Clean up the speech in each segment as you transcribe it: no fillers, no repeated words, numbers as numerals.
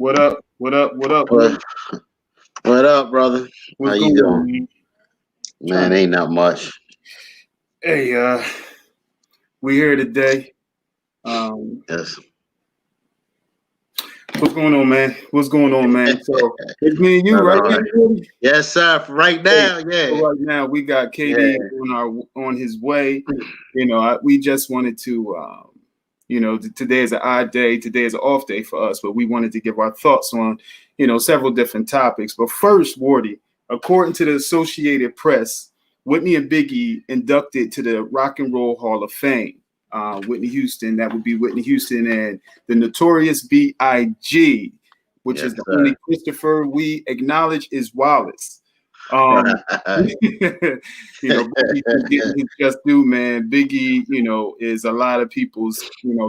What up? What up? What up? What, what up, brother? How What's you going on, doing? man? Man, ain't not much. Hey, we here today. Um, Yes. what's going on, man? What's going on, man? So it's me and you Not right all now, right. Woody? Yes, sir. For right Hey, now, so yeah. right now we got KD Yeah. on his way. We just wanted to, today is an odd day. Today is an off day for us, but we wanted to give our thoughts on, several different topics. But first, Wardy, according to the Associated Press, Whitney and Biggie inducted to the Rock and Roll Hall of Fame. Whitney Houston, that would be Whitney Houston, and the Notorious B.I.G., which Yes, is the sir. only Christopher we acknowledge is Wallace. Um, Biggie getting his just due, man. Biggie, is a lot of people's,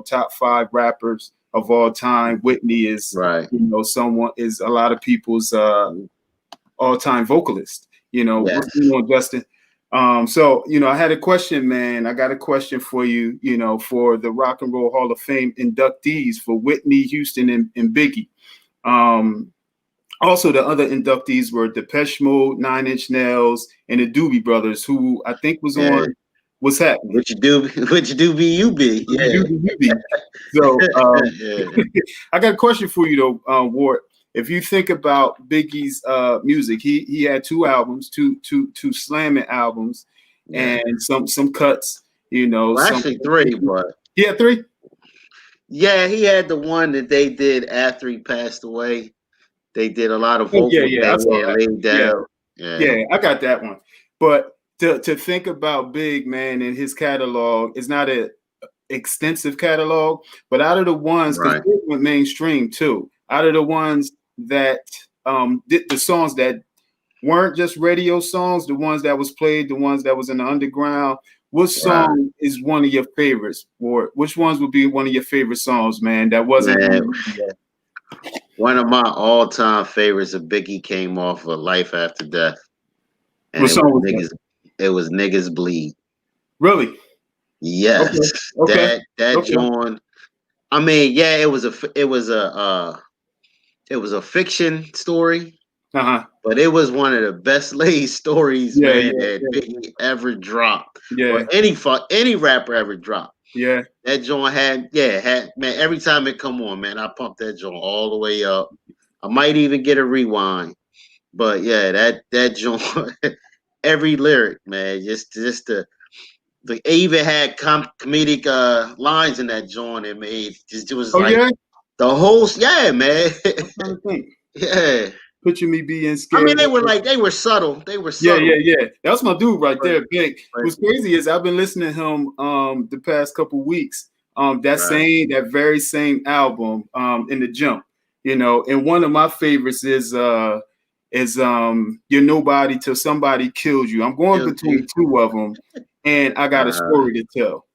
top five rappers of all time. Whitney is, Right. someone is a lot of people's all-time vocalist. Yes. What's going on, Justin? I had a question, man. I got a question for you, for the Rock and Roll Hall of Fame inductees for Whitney, Houston, and Biggie. Also, the other inductees were Depeche Mode, Nine Inch Nails, and the Doobie Brothers, who I think was Yeah. on What's Happening. What you do? What you do? Be you be? Yeah. Doobie. So Yeah. I got a question for you though, Ward. If you think about Biggie's music, he had two albums, two slamming albums, Yeah. and some cuts. Well, Some actually, three, but he had three. yeah, he had the one that they did after he passed away. They did a lot of Oh yeah, vocals yeah, I that he saw had that. laid Yeah, down. Yeah. yeah, I got that one. But to think about Big Man and his catalog is not a extensive catalog, but out of the ones, because Right. Big went mainstream too, out of the ones that did the songs that weren't just radio songs, the ones that was played, the ones that was in the underground, what Right. song is one of your favorites? Or which ones would be one of your favorite songs, man, that wasn't on Man, the radio? one of my all-time favorites of Biggie came off of Life After Death, and What it was song was that? niggas. It was niggas bleed. Really? Yes, Okay. Okay. that Okay. joint. I mean, yeah, it was a fiction story, Uh-huh. but it was one of the best laid stories, Yeah, man, yeah, that yeah. Biggie ever dropped, or Yeah. any rapper ever dropped. Yeah. That joint had man. Every time it come on, man, I pump that joint all the way up. I might even get a rewind. But yeah, that joint, every lyric, man, just the it even had comedic lines in that joint. It was Oh like yeah? the whole man. I'm trying to think. Yeah, Picture me being I mean scared. they were subtle. They were Yeah, yeah, subtle, yeah. That's my dude right but, there, Big. but What's crazy is I've been listening to him the past couple weeks. right. That very same album in the jump, and one of my favorites is You're Nobody Till Somebody Kills You. I'm going Killed between you. two of them, and I got a Uh, story to tell.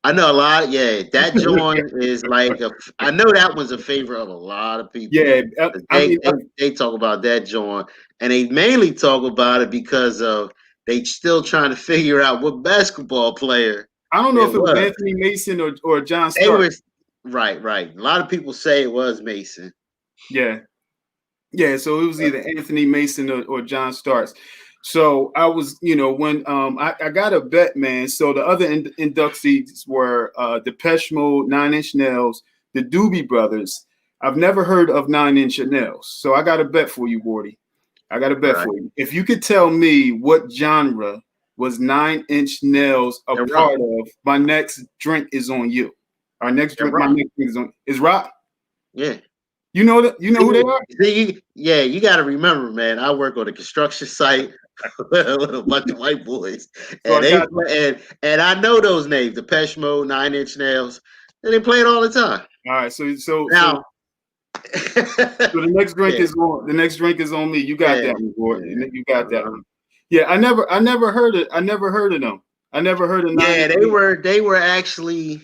I know a lot. Yeah, that joint is like I know that one's a favorite of a lot of people. Yeah, I They mean, they they talk about that joint, and they mainly talk about it because of they still trying to figure out what basketball player I don't know it if it was was. Anthony Mason or John They Stark. were right, right. A lot of people say it was Mason. Yeah. Yeah, so it was But either Anthony Mason or John Starks. So I was, when I got a bet, man. So the other inductees were Depeche Mode, Nine Inch Nails, the Doobie Brothers. I've never heard of Nine Inch Nails, so I got a bet for you, Gordy. I got a bet right, for you. If you could tell me what genre was Nine Inch Nails a they're rock. part of, my next drink is on you. Our next They're drink, my rock. next drink is rock. Yeah. You know that? You know who they are? Yeah, you got to remember, man. I work on a construction site with a bunch of white boys, So and I they got play, and I know those names: Depeche Mode, Nine Inch Nails, and they play it all the time. all right. So Now, the next drink yeah, is on. The next drink is on me. You got yeah, that one, boy. yeah. You got that one. Yeah, I never heard it. I never heard of them. I never heard of Nine Yeah, Inch they Nails. were they were actually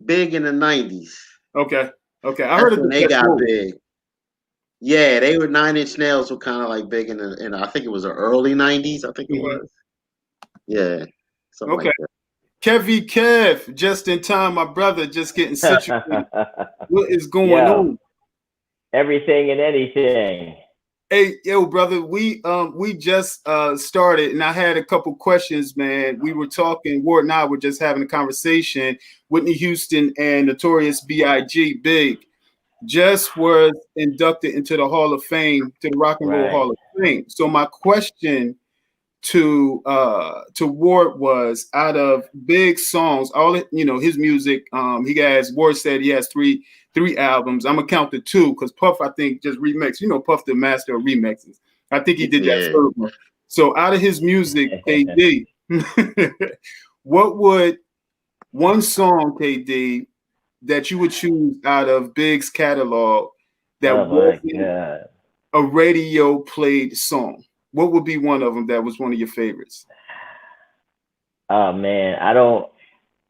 big in the '90s. Okay, okay. I heard That's of when they Depeche got Mode. big. Yeah, they were Nine Inch Nails were kind of like big in I think it was the early '90s. I think it Mhm. was. Yeah, something Okay, like that. Kev, just in time, my brother, just getting situated. What is going Yo, on? Everything and anything. Hey, yo, brother, we just started, and I had a couple questions, man. We were talking, Ward and I were just having a conversation. Whitney Houston and Notorious B.I.G. Big just was inducted into the Hall of Fame, to the Rock and Roll Hall of Fame. So my question to Ward was, out of Big songs, all his music, Ward said he has three albums. I'm gonna count the two because Puff, I think, just remixed. Puff the master of remixes. I think he did that third one. So out of his music, KD, what would one song, KD, that you would choose out of Big's catalog that wasn't a radio played song? What would be one of them that was one of your favorites? Oh man, I don't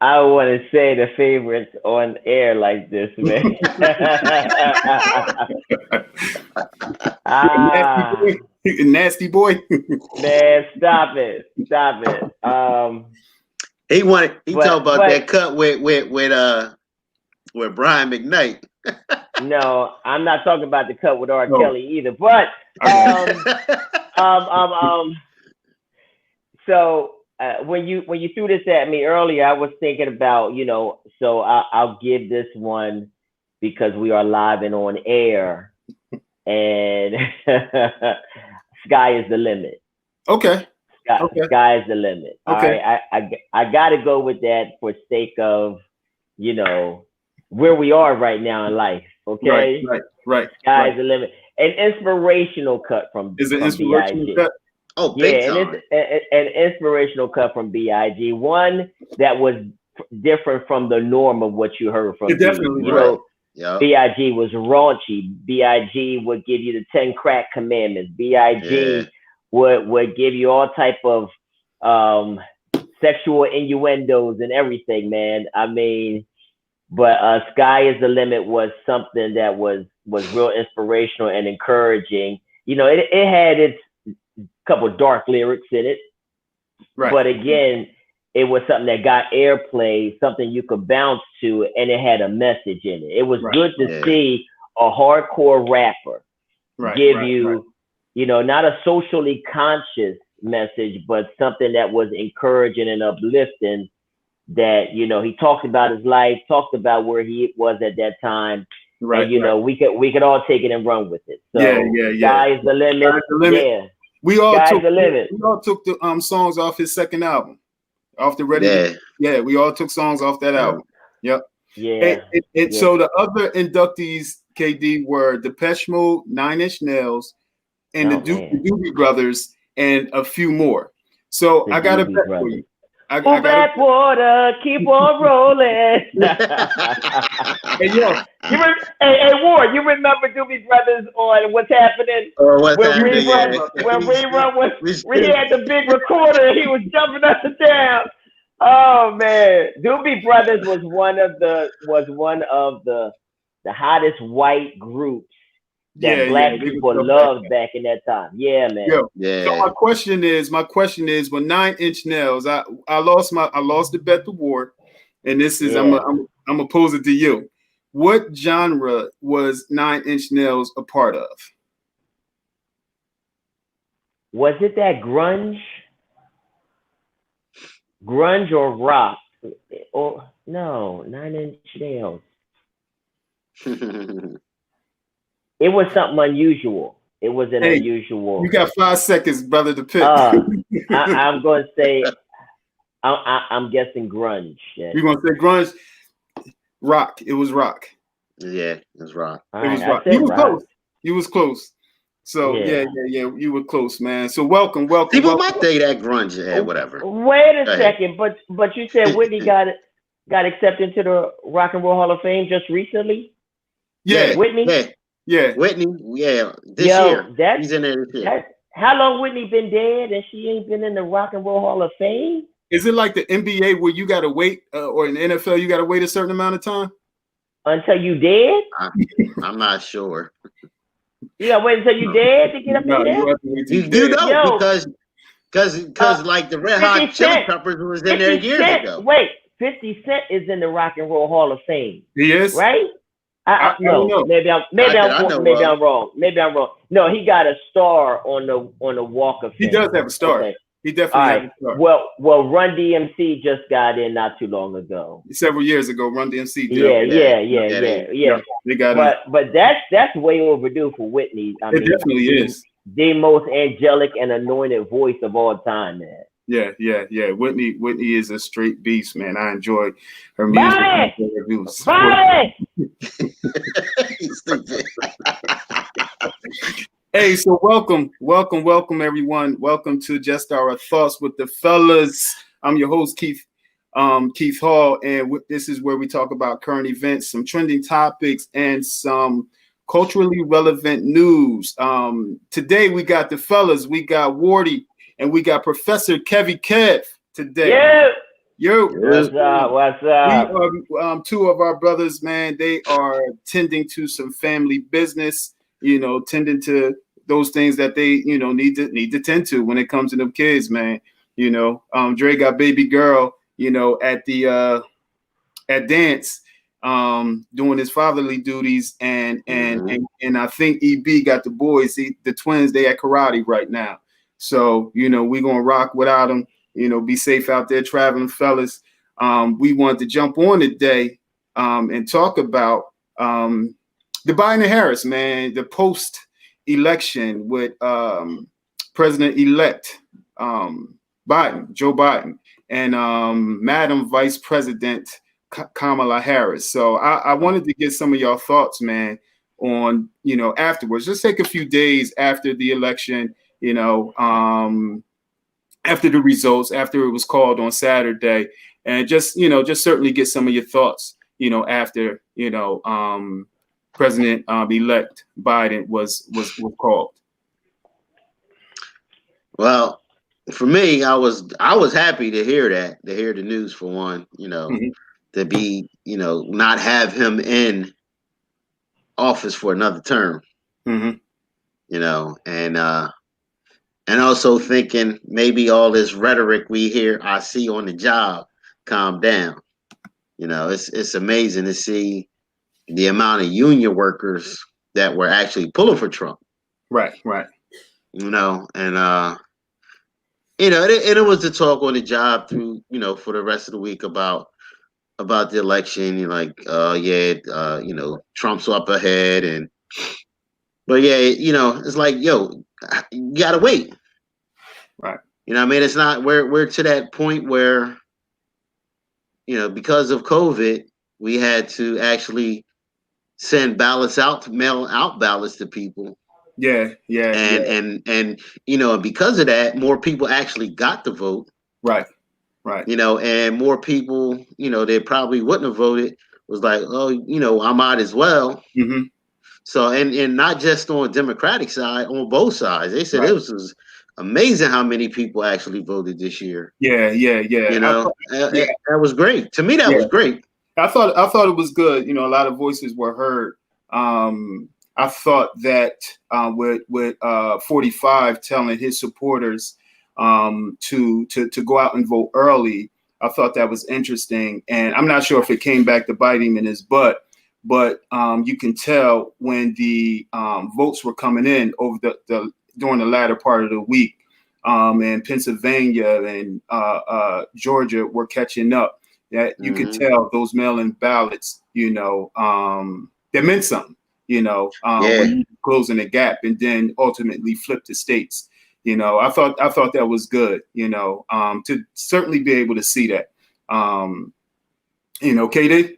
want to say the favorites on air like this, man. Nasty boy. Man, stop it. He talked about that cut with Brian McKnight. No, I'm not talking about the cut with R. Kelly either. But so when you threw this at me earlier, I was thinking about, so I'll give this one because we are live and on air, and sky is the limit. Okay. Sky is the limit. Okay. All right. I got to go with that for sake of, where we are right now in life. Okay. Right. Sky is the limit. An inspirational cut from inspirational B.I.G. cut? Oh, big time. An inspirational cut from B.I.G. One that was different from the norm of what you heard from. Definitely. B.I.G. was raunchy. B.I.G. would give you the 10 crack commandments. B.I.G. would give you all type of sexual innuendos and everything, man. I mean, but Sky is the Limit was something that was real inspirational and encouraging. It had its couple dark lyrics in it, right? But again, it was something that got airplay, something you could bounce to, and it had a message in it. It was good to see a hardcore rapper give you, not a socially conscious message, but something that was encouraging and uplifting. That he talked about his life, talked about where he was at that time, and we could all take it and run with it. So Sky is the limit. Yeah. We all took the songs off his second album, off the Ready. We all took songs off that album. Yep. Yeah. And so the other inductees, KD, were Depeche Mode, Nine Inch Nails, and the Doobie Brothers, and a few more. So I got a bet for you. Pull back water, keep on rolling. Hey, Ward, you remember Doobie Brothers on What's Happening? When Rerun was, we had the big recorder and he was jumping up and down. Oh man, Doobie Brothers was one of the hottest white groups that black people loved back in that time. Yeah, man. So my question is, when 9 Inch Nails, I lost the bet to Ward, and this is I'm gonna pose it to you. What genre was 9 Inch Nails a part of? Was it that grunge or rock? Or no, 9 Inch Nails. It was something unusual. It was an unusual. You got 5 seconds, brother, to pick. I'm going to say, I'm guessing grunge. Yeah. You're going to say grunge? Rock. It was rock. Yeah, it was rock. It was rock. You was close. So you were close, man. So welcome. People might think that grunge whatever. Wait a second, but you said Whitney got accepted into the Rock and Roll Hall of Fame just recently? Yeah. Whitney? Yeah. Whitney, this year. He's in there this year. How long Whitney been dead and she ain't been in the Rock and Roll Hall of Fame? Is it like the NBA where you got to wait, or in the NFL you got to wait a certain amount of time? Until you dead? I'm not sure. You got to wait until you dead to get up in there? You do know because like the Red Hot Chili Peppers was in there years ago. Wait, 50 Cent is in the Rock and Roll Hall of Fame. He is? Right? I don't know. Maybe I'm wrong. No, he got a star on the Walk of Fame. He does have a star. Okay. He definitely has a star. Well, Run DMC just got in not too long ago. Several years ago, Run DMC did. Yeah. They got but that's way overdue for Whitney. I mean, definitely is the most angelic and anointed voice of all time, man. Yeah. Whitney is a straight beast, man. I enjoy her music. Bye. Hey, so welcome everyone. Welcome to Just Our Thoughts with the Fellas. I'm your host, Keith Hall, and this is where we talk about current events, some trending topics, and some culturally relevant news. Today we got the fellas, we got Wardy, and we got Professor Kevy Kev today. Yeah. Yo. What's up? We are, two of our brothers, man. They are tending to some family business, tending to those things that they, need to tend to when it comes to them kids, man. Dre got baby girl, at the at dance, doing his fatherly duties, and I think EB got the boys, the twins. They at karate right now. So, we're going to rock without them, be safe out there traveling, fellas. We wanted to jump on today and talk about the Biden and Harris, man, the post-election with President-elect Joe Biden, and Madam Vice President Kamala Harris. So I wanted to get some of y'all thoughts, man, on, afterwards. Just take a few days after the election, after the results, after it was called on Saturday, and just certainly get some of your thoughts, after, President-elect Biden was called. Well, for me, I was happy to hear the news, for one, to be, not have him in office for another term, and also thinking maybe all this rhetoric I see on the job calm down. It's amazing to see the amount of union workers that were actually pulling for Trump. Right. And it was the talk on the job through, for the rest of the week about the election. Trump's up ahead, but it's like, yo, you gotta wait. Right. It's not, we're to that point where, because of COVID, we had to actually send ballots out, mail out ballots to people. Yeah. And because of that, more people actually got to vote. Right. And more people, they probably wouldn't have voted, was like, oh, I might as well. Mm-hmm. So, and not just on the Democratic side, on both sides. They said it was amazing how many people actually voted this year. Yeah. That was great. To me, that was great. I thought it was good. A lot of voices were heard. I thought that with 45 telling his supporters to go out and vote early, I thought that was interesting. And I'm not sure if it came back to bite him in his butt, but you can tell when the votes were coming in over during the latter part of the week, and Pennsylvania and Georgia were catching up. That you could tell those mail-in ballots, they meant something, closing the gap, and then ultimately flip the states. I thought that was good, to certainly be able to see that. KD?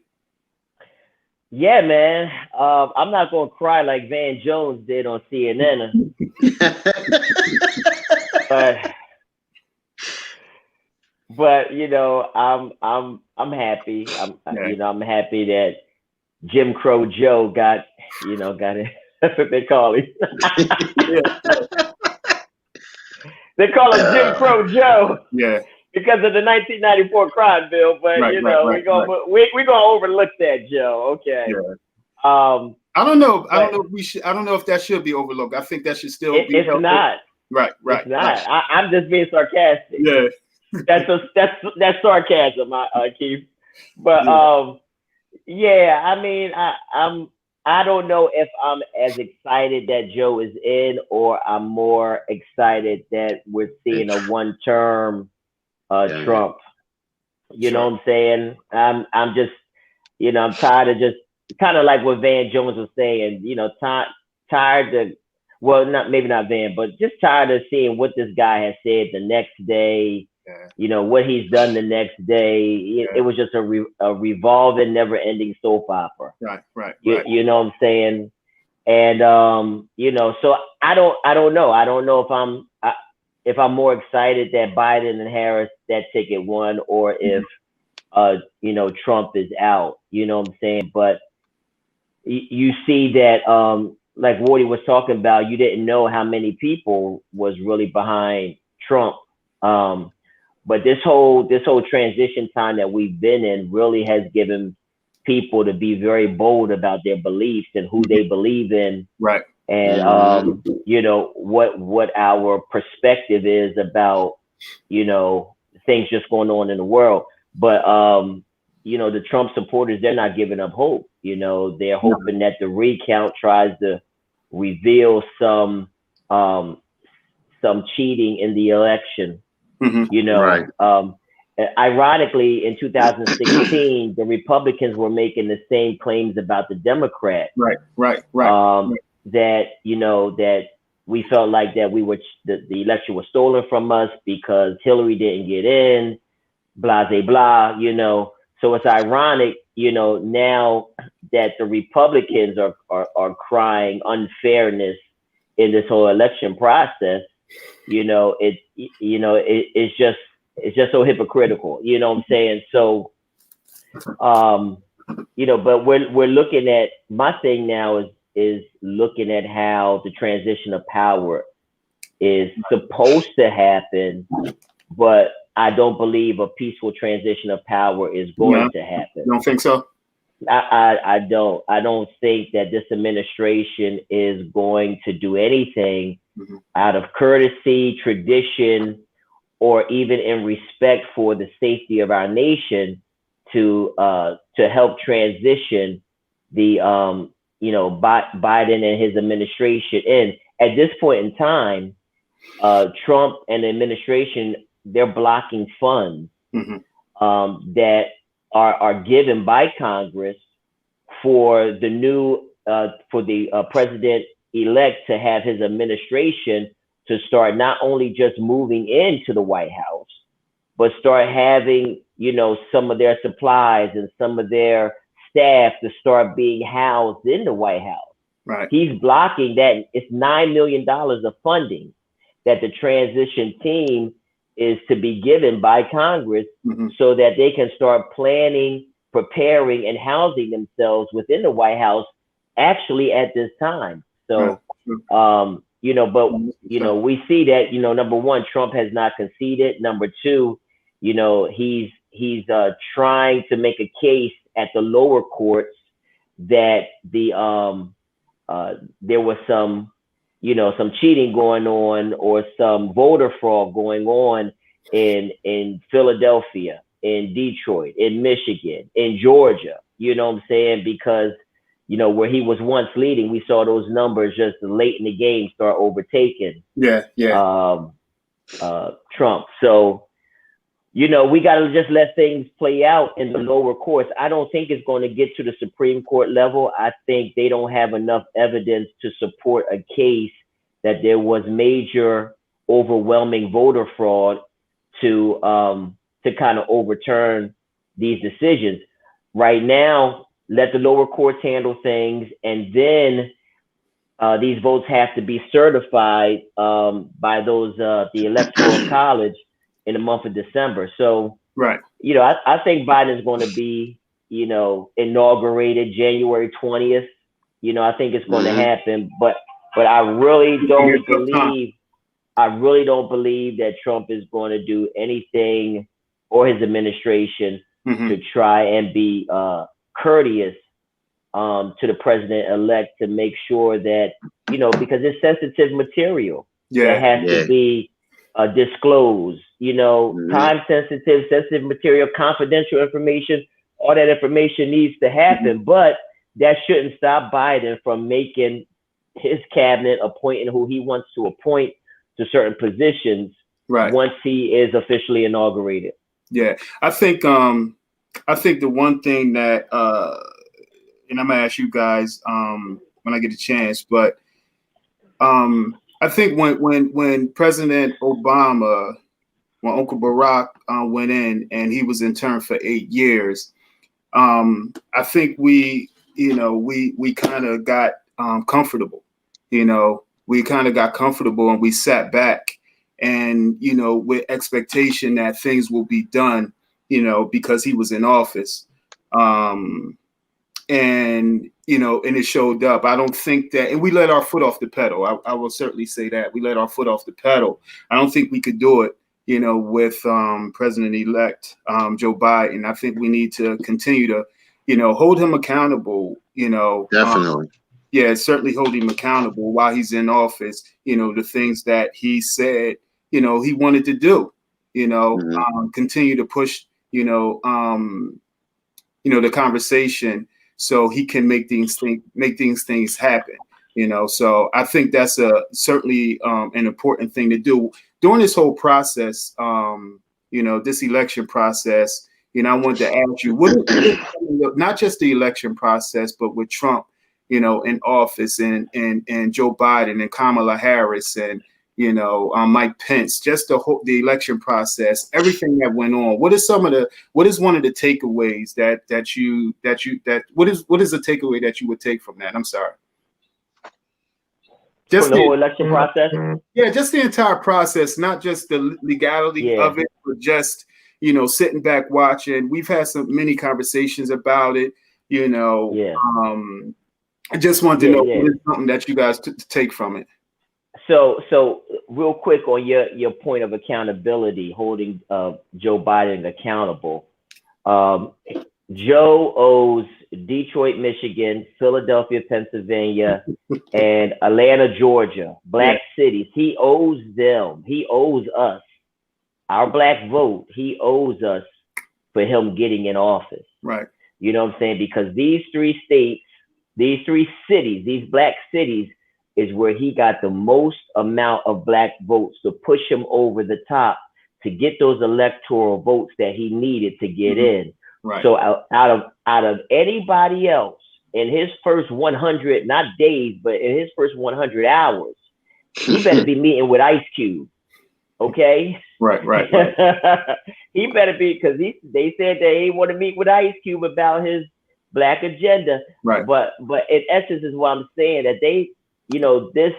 Yeah, man. I'm not gonna cry like Van Jones did on CNN. But I'm happy. I'm happy that Jim Crow Joe got it. That's what they call him. They call him Jim Crow Joe. Yeah. Because of the 1994 crime bill, but we're gonna overlook that, Joe. Okay. Yeah. I don't know. I don't know if we should. I don't know if that should be overlooked. I think that should still be. It's not. Right. It's not. I'm just being sarcastic. Yeah. That's sarcasm, Keith. But Yeah, I mean, I don't know if I'm as excited that Joe is in, or I'm more excited that we're seeing a one-term Yeah. Trump. You know Sure. what I'm saying? I'm just, I'm tired of just kind of like what Van Jones was saying. Tired to, well, not maybe not Van, but just tired of seeing what this guy has said the next day. Yeah. What he's done the next day. It was just a revolving, never-ending soap opera. Right. You know what I'm saying? And so I don't know. I don't know if I'm more excited that Biden and Harris that ticket won, or if Trump is out. You know what I'm saying? But you see that like Wardy was talking about, you didn't know how many people was really behind Trump. But this whole transition time that we've been in really has given people to be very bold about their beliefs and who they believe in. Right. And what our perspective is about things just going on in the world. But the Trump supporters, they're not giving up hope. They're hoping that the recount tries to reveal some cheating in the election. Right. Ironically, in 2016, the Republicans were making the same claims about the Democrats. Right. That we felt like that the election was stolen from us because Hillary didn't get in, blah, blah, blah. So it's ironic, now that the Republicans are crying unfairness in this whole election process. It's just so hypocritical. You know what I'm saying? So, but we're looking at, my thing now is looking at how the transition of power is supposed to happen, but I don't believe a peaceful transition of power is going to happen. You don't think so? I don't think that this administration is going to do anything out of courtesy, tradition, or even in respect for the safety of our nation to help transition the Biden and his administration in. At this point in time, Trump and the administration, they're blocking funds that are given by Congress for the new for the president-elect to have his administration to start not only just moving into the White House, but start having, some of their supplies and some of their staff to start being housed in the White House. Right. He's blocking that. It's $9 million of funding that the transition team is to be given by Congress so that they can start planning, preparing, and housing themselves within the White House actually at this time. So, but, we see that, number one, Trump has not conceded. Number two, he's trying to make a case at the lower courts that there was some cheating going on or some voter fraud going on in Philadelphia, in Detroit, in Michigan, in Georgia. You know what I'm saying? Because, where he was once leading, we saw those numbers just late in the game start overtaking Trump. So, we got to just let things play out in the lower courts. I don't think it's going to get to the Supreme Court level. I think they don't have enough evidence to support a case that there was major, overwhelming voter fraud to kind of overturn these decisions. Right now, let the lower courts handle things, and then these votes have to be certified by those the Electoral College in the month of December. So, I think Biden is going to be, inaugurated January 20th. I think it's going to happen, but I really don't believe that Trump is going to do anything, or his administration, to try and be courteous to the president-elect, to make sure that, because it's sensitive material that has to be disclosed, time sensitive material, confidential information. all that information needs to happen, but that shouldn't stop Biden from making his cabinet, appointing who he wants to appoint to certain positions once he is officially inaugurated. Yeah, I think the one thing that and I'm gonna ask you guys when I get a chance, but I think when President Obama, when Uncle Barack went in and he was in term for 8 years, I think we kind of got comfortable. We kind of got comfortable and we sat back and, with expectation that things will be done, because he was in office. And it showed up. I don't think that, and we let our foot off the pedal. I will certainly say that we let our foot off the pedal. I don't think we could do it, with President-elect Joe Biden. I think we need to continue to, hold him accountable. Definitely. Certainly hold him accountable while he's in office. The things that he said, he wanted to do. Continue to push, the conversation, so he can make these things happen. So I think that's certainly an important thing to do during this whole process. This election process. I wanted to ask you, what not just the election process, but with Trump, in office, and Joe Biden and Kamala Harris and Mike Pence, just the election process, everything that went on. What is one of the takeaways what is the takeaway that you would take from that? I'm sorry. Just from the whole election process? Yeah, just the entire process, not just the legality of it, but just, sitting back watching. We've had many conversations about it, I just wanted to know if there's something that you guys take from it. So real quick on your point of accountability, holding Joe Biden accountable. Joe owes Detroit, Michigan, Philadelphia, Pennsylvania, and Atlanta, Georgia, black cities. He owes them. He owes us. Our black vote, he owes us for him getting in office. Right. You know what I'm saying? Because these 3 states, these 3 cities, these black cities, is where he got the most amount of black votes to push him over the top to get those electoral votes that he needed to get in. Right. So out of anybody else in his first 100, not days, but in his first 100 hours, he better be meeting with Ice Cube. Okay. Right. He better be, because they said they want to meet with Ice Cube about his black agenda. Right. But in essence is what I'm saying, that they, this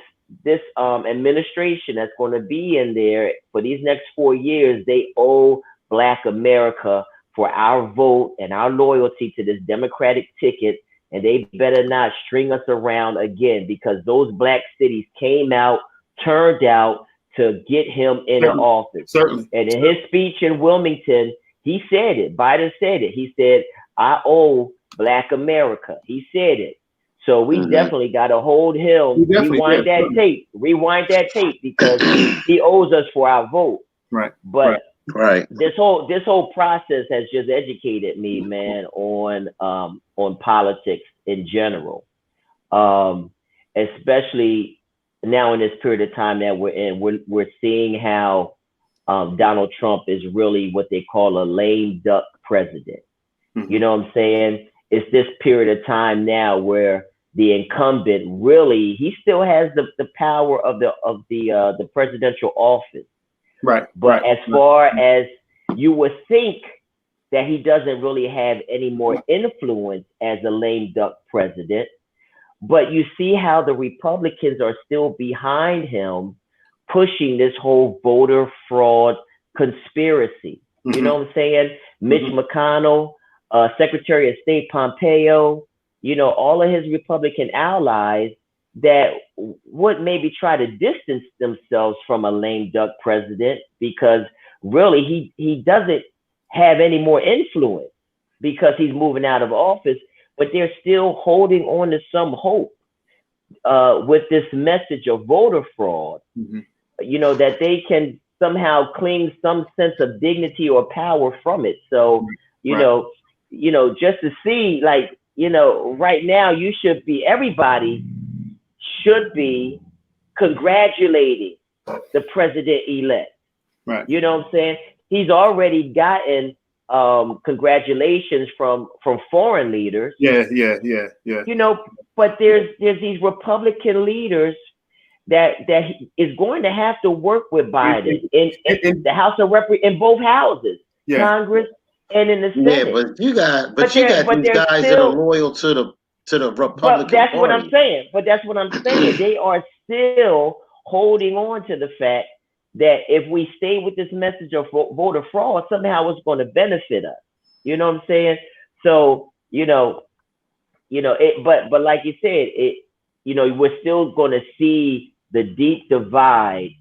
administration that's going to be in there for these next 4 years, they owe Black America for our vote and our loyalty to this Democratic ticket. And they better not string us around again, because those black cities came out, turned out to get him in the office. Certainly. And in his speech in Wilmington, he said it. Biden said it. He said, I owe Black America. He said it. So we definitely got to hold him. Rewind that tape, because he owes us for our vote. Right. But this whole process has just educated me, man, on politics in general, especially now in this period of time that we're in. We're seeing how Donald Trump is really what they call a lame duck president. You know what I'm saying? It's this period of time now where the incumbent really, he still has the power of the presidential office. Right. But as far as you would think that he doesn't really have any more influence as a lame duck president, but you see how the Republicans are still behind him, pushing this whole voter fraud conspiracy. You know what I'm saying? Mitch McConnell, Secretary of State Pompeo, all of his Republican allies that would maybe try to distance themselves from a lame duck president, because really he doesn't have any more influence because he's moving out of office, but they're still holding on to some hope with this message of voter fraud, that they can somehow cling some sense of dignity or power from it. So, just to see, like, right now everybody should be congratulating the president-elect. Right. You know what I'm saying? He's already gotten congratulations from foreign leaders. Yeah. But there's these Republican leaders that is going to have to work with Biden in the House of in both houses, Congress and in the Senate. Yeah, but you got these guys that are loyal to the Republican But that's Party. what I'm saying. They are still holding on to the fact that if we stay with this message of voter fraud, somehow it's going to benefit us. You know what I'm saying? So, but like you said, we're still going to see the deep divide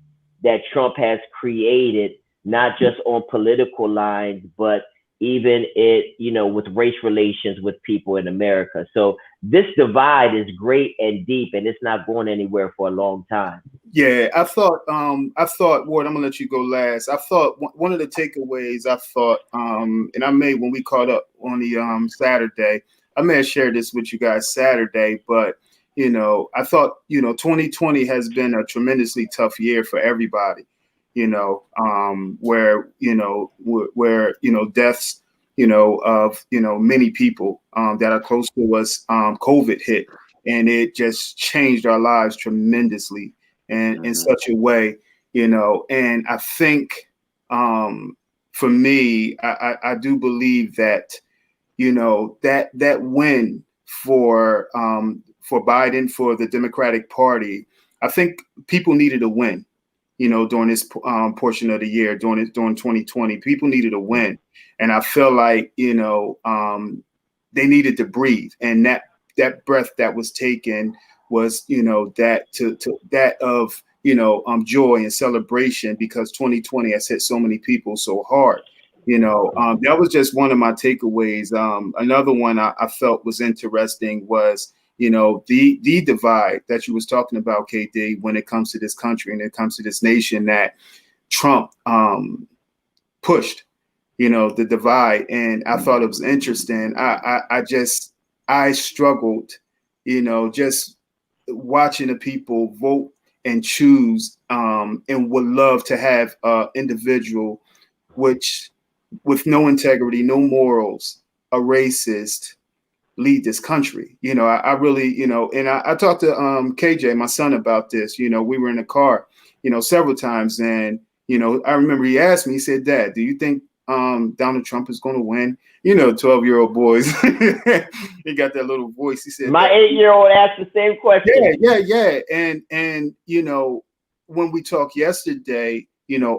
that Trump has created, not just on political lines, but even with race relations with people in America. So this divide is great and deep, and it's not going anywhere for a long time. Yeah, I thought, Ward, I'm gonna let you go last. I thought one of the takeaways and I made when we caught up on the Saturday, I may have shared this with you guys Saturday, but I thought 2020 has been a tremendously tough year for everybody. Where deaths of many people that are close to us, COVID hit, and it just changed our lives tremendously. And in such a way, and I think for me, I do believe that, that win for Biden, for the Democratic Party, I think people needed a win, during this portion of the year, during 2020, people needed a win. And I feel like, they needed to breathe, and that breath that was taken was, that of joy and celebration, because 2020 has hit so many people so hard. That was just one of my takeaways. Another one I felt was interesting was, the divide that you was talking about, KD, when it comes to this country and it comes to this nation that Trump pushed, the divide. And I thought it was interesting. I struggled, just watching the people vote and choose, and would love to have an individual with no integrity, no morals, a racist, lead this country. I really, and I talked to KJ, my son, about this. We were in the car, several times, and I remember he asked me, he said, "Dad, do you think Donald Trump is going to win?" 12-year-old boys. He got that little voice. He said, my 8-year-old asked the same question. Yeah. And when we talked yesterday,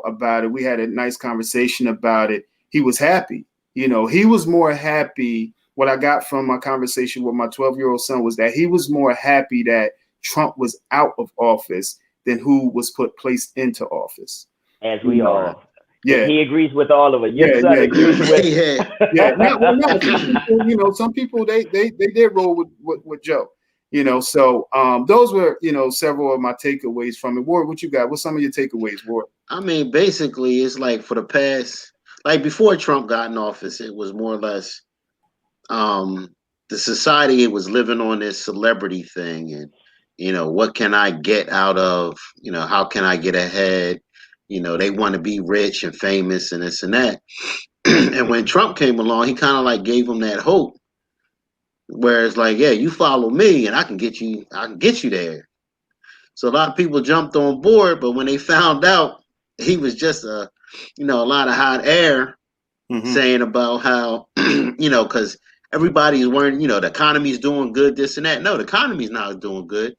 about it, we had a nice conversation about it. He was happy. He was more happy. What I got from my conversation with my 12-year-old son was that he was more happy that Trump was out of office than who was placed into office. As we are. Yeah, he agrees with all of it. Your son agrees with. Some people they did roll with Joe. So those were several of my takeaways from it. Ward, what you got? What's some of your takeaways, Ward? I mean, basically, it's like for the past, like before Trump got in office, it was more or less the society was living on this celebrity thing, and what can I get out of, how can I get ahead? They want to be rich and famous and this and that. And when Trump came along, he kind of like gave them that hope, where it's like, yeah, you follow me and I can get you there. So a lot of people jumped on board, but when they found out he was just a lot of hot air, saying about how because everybody's worrying, the economy's doing good, this and that. No, the economy's not doing good.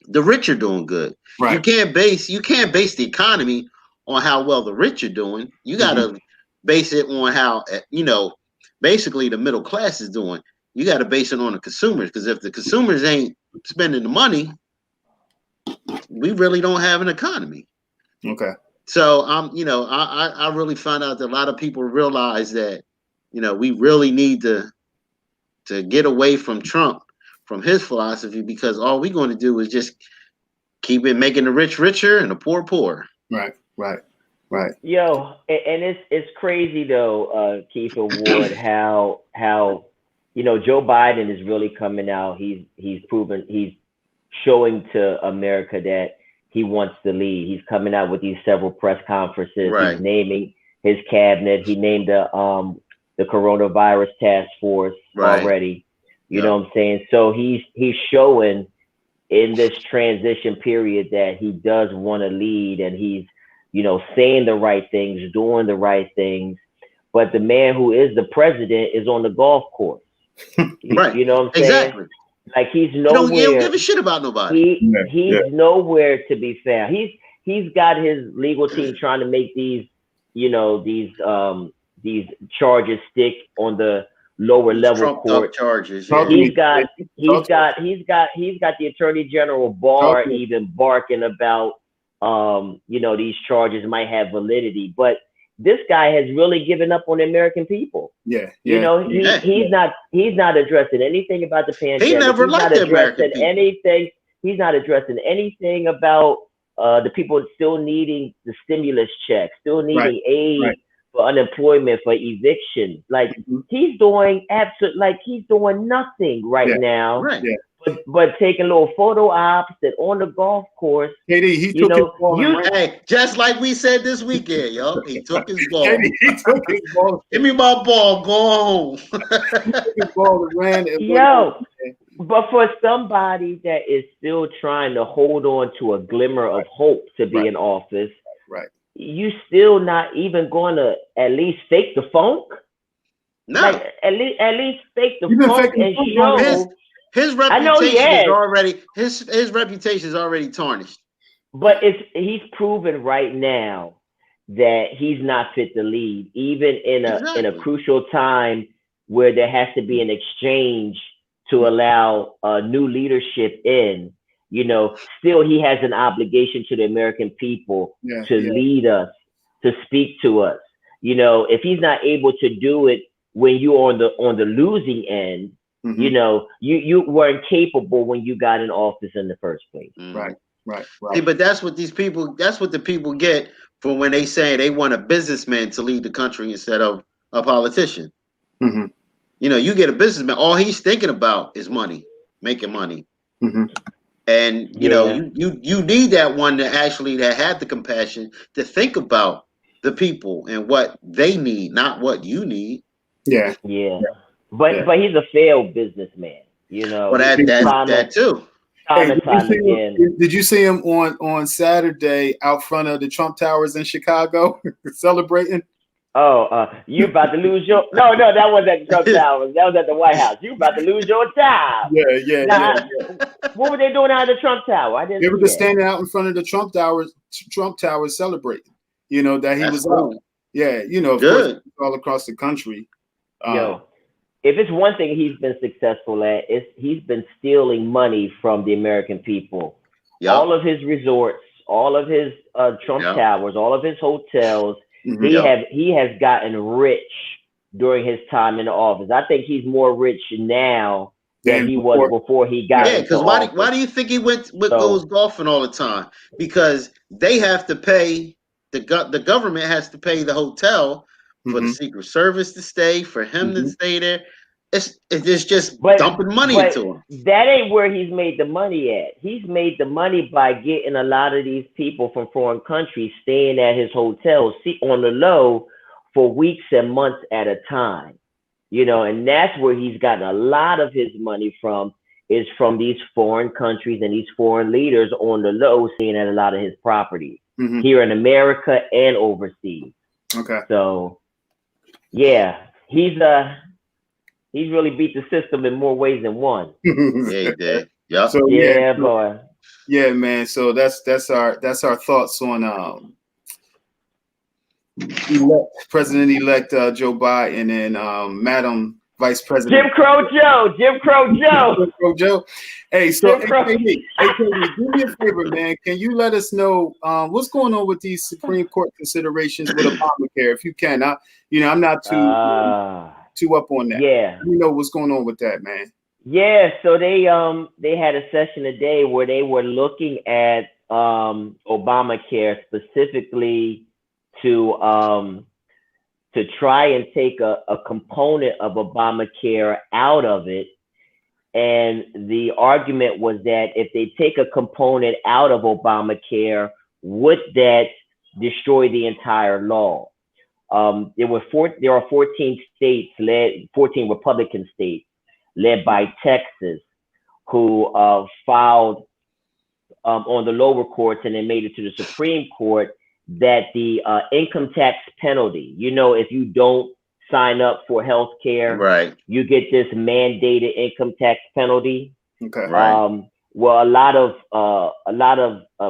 The rich are doing good. Right. You can't base the economy on how well the rich are doing. You got to base it on how basically the middle class is doing. You got to base it on the consumers, because if the consumers ain't spending the money, we really don't have an economy. Okay. So I really found out that a lot of people realize that we really need to get away from Trump, from his philosophy, because all we're going to do is just keep it making the rich richer and the poor poor. Right. Right. Yo, and it's crazy though, Kiefer Ward, how Joe Biden is really coming out. He's proven, he's showing to America that he wants to lead. He's coming out with these several press conferences. Right. He's naming his cabinet. He named the coronavirus task force already. You know what I'm saying? So he's showing in this transition period that he does want to lead, and he's saying the right things, doing the right things. But the man who is the president is on the golf course. Right. You know what I'm saying? Exactly. Like he's nowhere. He don't give a shit about nobody. He's nowhere to be found. He's got his legal team trying to make these charges stick on the lower level court charges. Yeah. He's got the Attorney General Barr even barking about these charges might have validity, but this guy has really given up on the American people. Yeah. He's not addressing anything about the pandemic. He never liked the American people. He's not addressing anything about the people still needing the stimulus check, still needing aid for unemployment, for eviction. Like he's doing he's doing nothing now. Right. Yeah. But taking little photo ops and on the golf course. KD, he took his ball. Hey, just like we said this weekend, yo. He took his ball. KD, he took his ball. Give me my ball. Go home. He took his ball and ran. But for somebody that is still trying to hold on to a glimmer of hope to be in office, you still not even going to at least fake the funk? No. Like, at least fake the funk and show. His reputation is already his reputation is already tarnished. But he's proven right now that he's not fit to lead, even in a crucial time where there has to be an exchange to allow new leadership in. Still he has an obligation to the American people to lead us, to speak to us. If he's not able to do it when you're on the losing end, you weren't capable when you got in office in the first place. Right. Hey, but that's what the people get for when they say they want a businessman to lead the country instead of a politician. Mm-hmm. You get a businessman, all he's thinking about is money, making money. Mm-hmm. And you need that one that had the compassion to think about the people and what they need, not what you need. Yeah. But he's a failed businessman, Well, that too. Did you see him on Saturday out front of the Trump Towers in Chicago celebrating? Oh, you about to lose your no, that wasn't at the Trump Towers. That was at the White House. You about to lose your job. Yeah. What were they doing out of the Trump Tower? They were just standing out in front of the Trump Towers celebrating. That he was out. Yeah, of course, all across the country. If it's one thing he's been successful at, he's been stealing money from the American people. Yep. All of his resorts, all of his Trump Towers, all of his hotels. Mm-hmm. He has gotten rich during his time in the office. I think he's more rich now than he was before he got. Yeah, because why do you think he goes golfing all the time? Because they have to pay the government has to pay the hotel for the Secret Service to stay, for him to stay there. It's just dumping money into him. That ain't where he's made the money at. He's made the money by getting a lot of these people from foreign countries staying at his hotels on the low for weeks and months at a time. And that's where he's gotten a lot of his money from, is from these foreign countries and these foreign leaders on the low staying at a lot of his properties here in America and overseas. Okay. So yeah, he's really beat the system in more ways than one. Yeah, he did. Yeah. So boy. Yeah, man. So that's our thoughts on President-elect Joe Biden and Madam Vice President Jim Crow Joe. Hey, so KD, do me a favor, man. Can you let us know what's going on with these Supreme Court considerations with Obamacare, if you can? I'm not too up on that. Yeah. Let me know what's going on with that, man. Yeah, so they had a session today where they were looking at Obamacare specifically to try and take a component of Obamacare out of it. And the argument was that if they take a component out of Obamacare, would that destroy the entire law? There are 14 states 14 Republican states led by Texas who filed on the lower courts and then made it to the Supreme Court that the income tax penalty, if you don't sign up for health care, right, you get this mandated income tax penalty. Okay. Right. Well, a lot of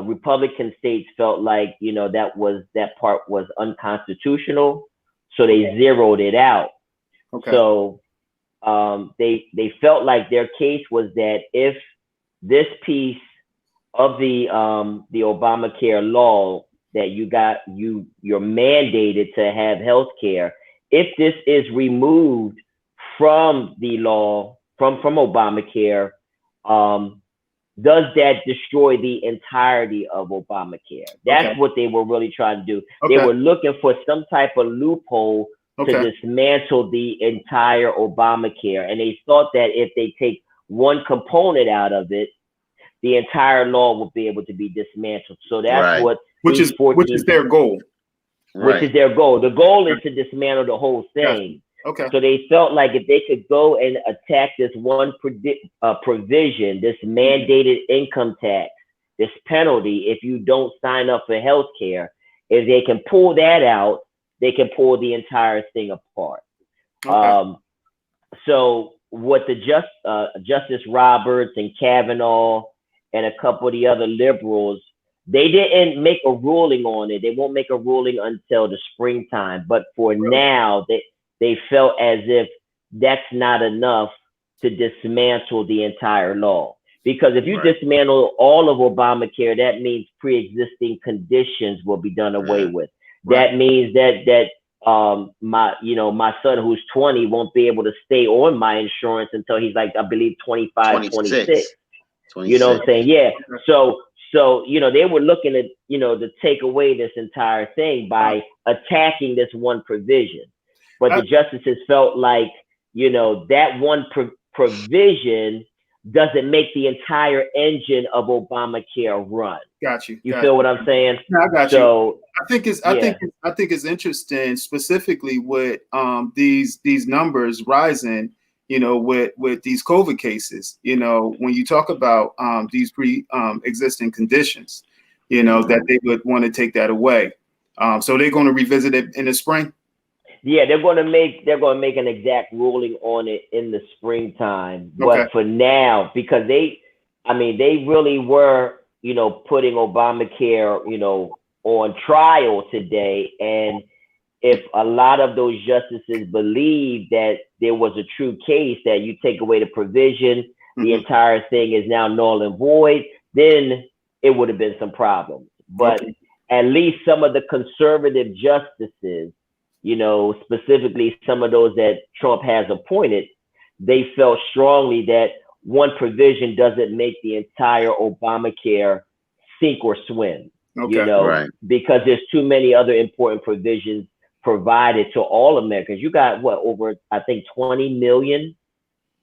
Republican states felt like that part was unconstitutional, so they zeroed it out. Okay. So they felt like their case was that if this piece of the Obamacare law that you're mandated to have health care, if this is removed from the law from Obamacare, does that destroy the entirety of Obamacare? That's what they were really trying to do. Okay. They were looking for some type of loophole to dismantle the entire Obamacare. And they thought that if they take one component out of it, the entire law will be able to be dismantled. So that's which is their goal. Which is their goal. The goal is to dismantle the whole thing. Okay. So they felt like if they could go and attack this one provision, this mandated income tax, this penalty, if you don't sign up for health care, if they can pull that out, they can pull the entire thing apart. Okay. So what the Justice Roberts and Kavanaugh and a couple of the other liberals, they didn't make a ruling on it. They won't make a ruling until the springtime. But for now, they felt as if that's not enough to dismantle the entire law. Because if you dismantle all of Obamacare, that means pre-existing conditions will be done away with. That means that my son who's 20 won't be able to stay on my insurance until he's like, I believe 25, 26. You know what I'm saying? Yeah. So they were looking at, to take away this entire thing by attacking this one provision. But the justices felt like, that one provision doesn't make the entire engine of Obamacare run. Got you. You feel what I'm saying? No, I got you. I think it's interesting, specifically with these numbers rising, with these COVID cases, when you talk about these existing conditions, that they would want to take that away. So they're going to revisit it in the spring. Yeah, they're going to make an exact ruling on it in the springtime. But for now, because they really were, putting Obamacare, on trial today. And if a lot of those justices believe that there was a true case that you take away the provision, the entire thing is now null and void, then it would have been some problems. But at least some of the conservative justices, specifically some of those that Trump has appointed, they felt strongly that one provision doesn't make the entire Obamacare sink or swim, because there's too many other important provisions provided to all Americans. You got over, I think, 20 million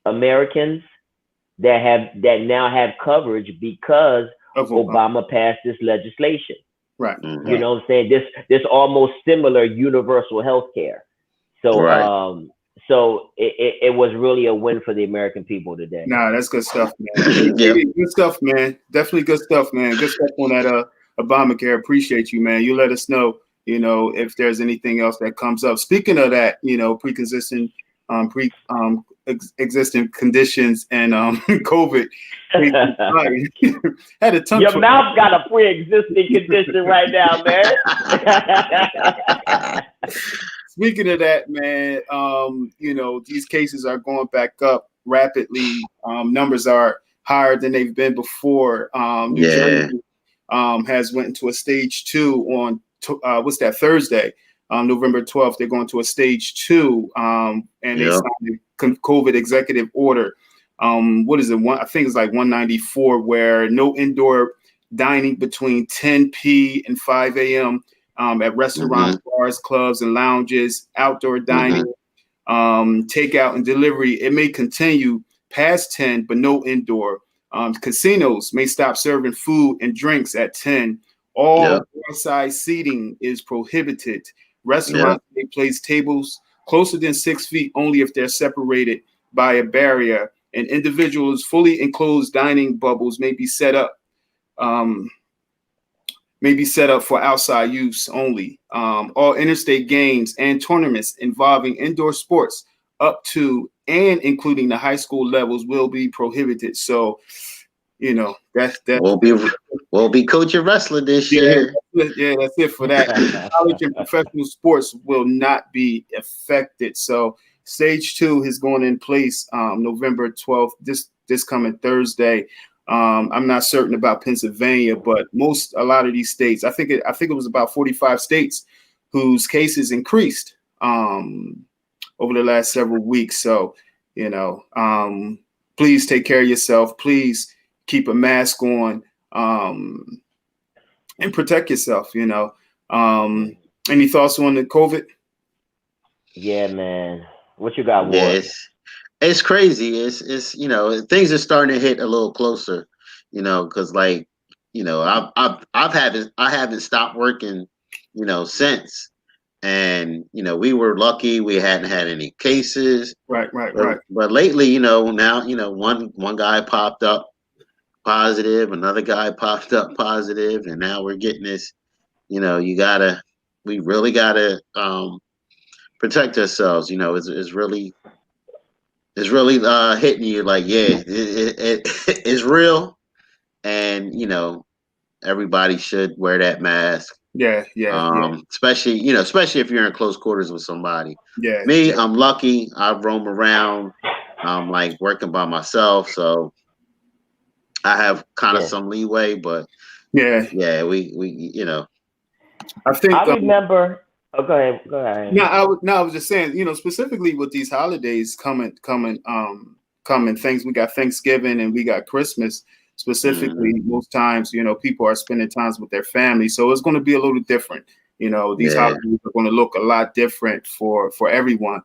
Americans that now have coverage because Obama passed this legislation. Right. You know what I'm saying? This almost similar universal health care. So so it was really a win for the American people today. Nah, that's good stuff, man. Good stuff, man. Definitely good stuff, man. Good stuff on that Obamacare. Appreciate you, man. You let us know, if there's anything else that comes up. Speaking of that, existing conditions and COVID. Had a tongue. Your mouth got a pre-existing condition right now, man. Speaking of that, man, these cases are going back up rapidly. Numbers are higher than they've been before. New Jersey has went into a stage 2 on Thursday, November 12th. They're going to a stage 2, and they signed a COVID executive order. What is it? I think it's like 194, where no indoor dining between 10 p and 5 a.m. at restaurants, bars, clubs, and lounges, outdoor dining, takeout and delivery. It may continue past 10, but no indoor. Casinos may stop serving food and drinks at 10. All outside seating is prohibited. Restaurants may place tables closer than 6 feet only if they're separated by a barrier. And individuals' fully enclosed dining bubbles may be set up. For outside use only. All interstate games and tournaments involving indoor sports up to and including the high school levels will be prohibited. So, you know, that we'll be coaching wrestling this year. Yeah, that's it for that. College and professional sports will not be affected. So stage 2 is going in place November 12th, this coming Thursday. I'm not certain about Pennsylvania, but a lot of these states, I think it was about 45 states whose cases increased over the last several weeks. So, you know, please take care of yourself. Please keep a mask on and protect yourself. You know, any thoughts on the COVID? Yeah, man. What you got, Ward? Yeah, it's crazy. It's you know, things are starting to hit a little closer, you know, because like, you know, I haven't stopped working, you know, since, and you know, we were lucky we hadn't had any cases. Right. But lately, you know, now, you know, one guy popped up positive, another guy popped up positive, and now we're getting this. You know, we really gotta protect ourselves. You know, it's really hitting you like, yeah, it's real, and you know, everybody should wear that mask. Yeah. Especially if you're in close quarters with somebody. Yeah. I'm lucky. I roam around. I'm like working by myself, so I have kind of some leeway. But yeah, we you know. I think I remember. Oh, go ahead. No, I was just saying, you know, specifically with these holidays coming things. We got Thanksgiving and we got Christmas. Specifically, most times, you know, people are spending times with their family, so it's going to be a little different. You know, these holidays are going to look a lot different for everyone.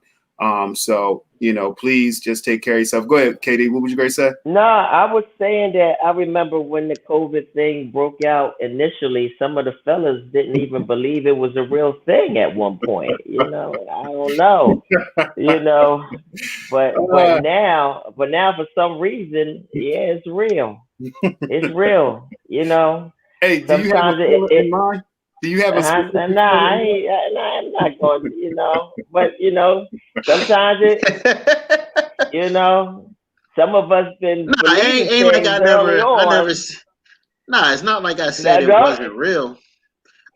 So, you know, please just take care of yourself. Go ahead, Katie. What was you going to say? No, I was saying that I remember when the COVID thing broke out initially, some of the fellas didn't even believe it was a real thing at one point. You know, I don't know. You know, but now for some reason, yeah, it's real. It's real. You know. Hey, do you have a in mind? Do you have a I'm not going, you know, but you know, sometimes you know, some of us been ain't like I never it's not like I said it wasn't real.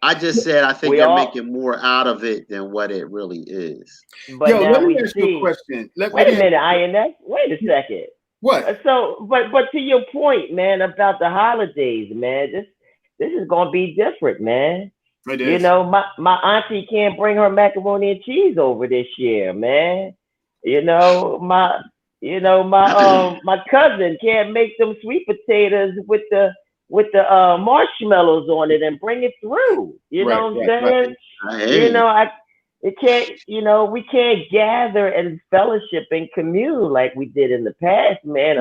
I just said I think they're making more out of it than what it really is. But now let me ask you a question. Wait a minute, INS. Wait a second. What? So, but to your point, man, about the holidays, man, this is gonna be different, man. You know, my auntie can't bring her macaroni and cheese over this year, man. You know, my cousin can't make them sweet potatoes with the marshmallows on it and bring it through. You know what I'm saying? You know, it can't. You know, we can't gather and fellowship and commune like we did in the past, man.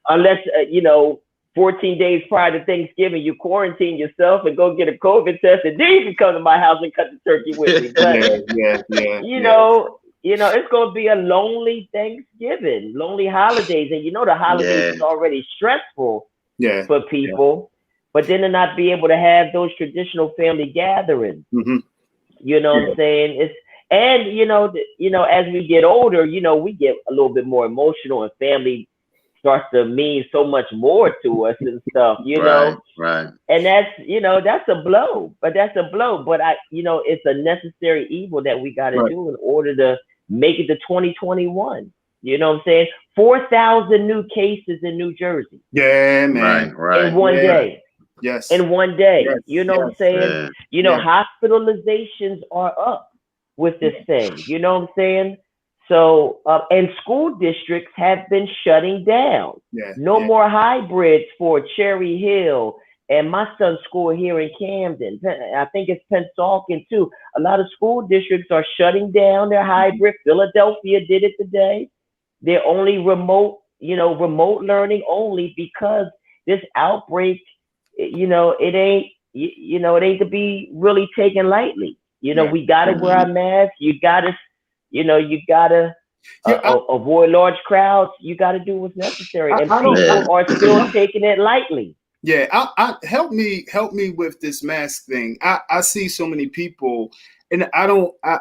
Unless you know. 14 days prior to Thanksgiving, you quarantine yourself and go get a COVID test, and then you can come to my house and cut the turkey with me. But you know, it's gonna be a lonely Thanksgiving, lonely holidays, and you know the holidays is already stressful for people. But then to not be able to have those traditional family gatherings, you know what I'm saying? And you know, as we get older, you know, we get a little bit more emotional, and family starts to mean so much more to us and stuff, you know. Right. And that's, you know, that's a blow. But you know, it's a necessary evil that we got to do in order to make it to 2021. You know what I'm saying? 4,000 new cases in New Jersey. Yeah, man. Right. In one day. Yes. In one day. You know what I'm saying? You know, hospitalizations are up with this thing. You know what I'm saying? So, and school districts have been shutting down. No more hybrids for Cherry Hill And my son's school here in Camden, I think it's Pennsauken too. A lot of school districts are shutting down their hybrid. Philadelphia did it today. They're only remote learning only because this outbreak, it ain't, it ain't to be really taken lightly. We gotta wear our masks. You gotta avoid large crowds. You gotta do what's necessary, and people are still taking it lightly. Yeah, I help me with this mask thing. I see so many people, and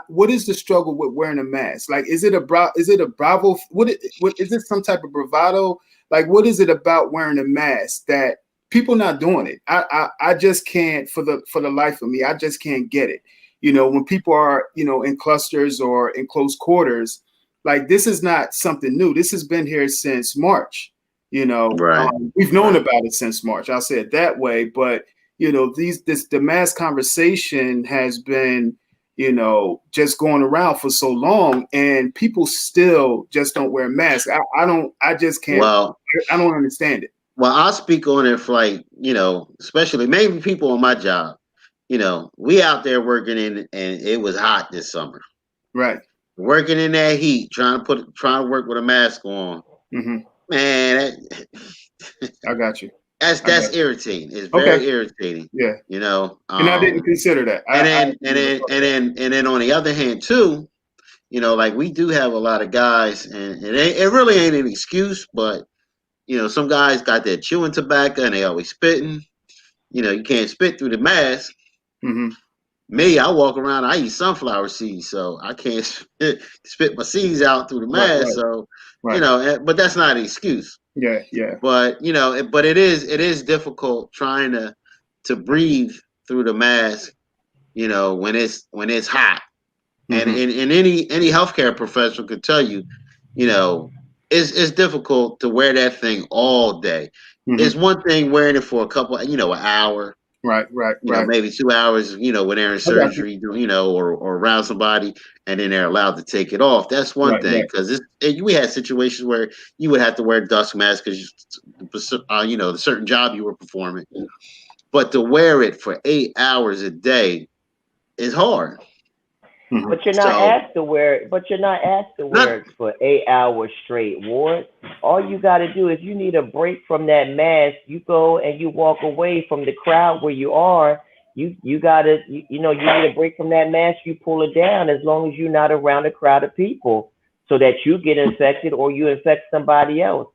what is the struggle with wearing a mask? Like, is it a bravo? What is it? Some type of bravado? Like, what is it about wearing a mask that people not doing it? I just can't for the life of me. I just can't get it. When people are in clusters or in close quarters, like, this is not something new. This has been here since March. Right. We've known about it since March. I'll say it that way. But the mass conversation has been just going around for so long, and people still just don't wear masks. I just can't. Well, I don't understand it. Well, I'll speak on it for, like, especially maybe people on my job. We out there working and it was hot this summer. Right. Working in that heat, trying to work with a mask on. Mm-hmm. Man, I got you. That's irritating. It's very irritating. Yeah. And I didn't consider that. And then on the other hand too, like, we do have a lot of guys, and it really ain't an excuse, but some guys got that chewing tobacco and they always spitting. You can't spit through the mask. Mm-hmm. Me, I walk around, I eat sunflower seeds, so I can't spit my seeds out through the mask. Right. So, Right. But that's not an excuse. Yeah. But it is difficult trying to breathe through the mask, when it's hot. Mm-hmm. And any healthcare professional could tell you, it's difficult to wear that thing all day. Mm-hmm. It's one thing wearing it for a couple, an hour. Right. Maybe 2 hours, when they're in surgery, or around somebody, and then they're allowed to take it off. That's one thing, because we had situations where you would have to wear a dust mask because the certain job you were performing. But to wear it for 8 hours a day is hard. Mm-hmm. But you're not asked to wear it. But you're not asked to wear it for 8 hours straight, Ward. All you got to do is, you need a break from that mask, you go and you walk away from the crowd where you are. You need a break from that mask. You pull it down, as long as you're not around a crowd of people, so that you get infected or you infect somebody else.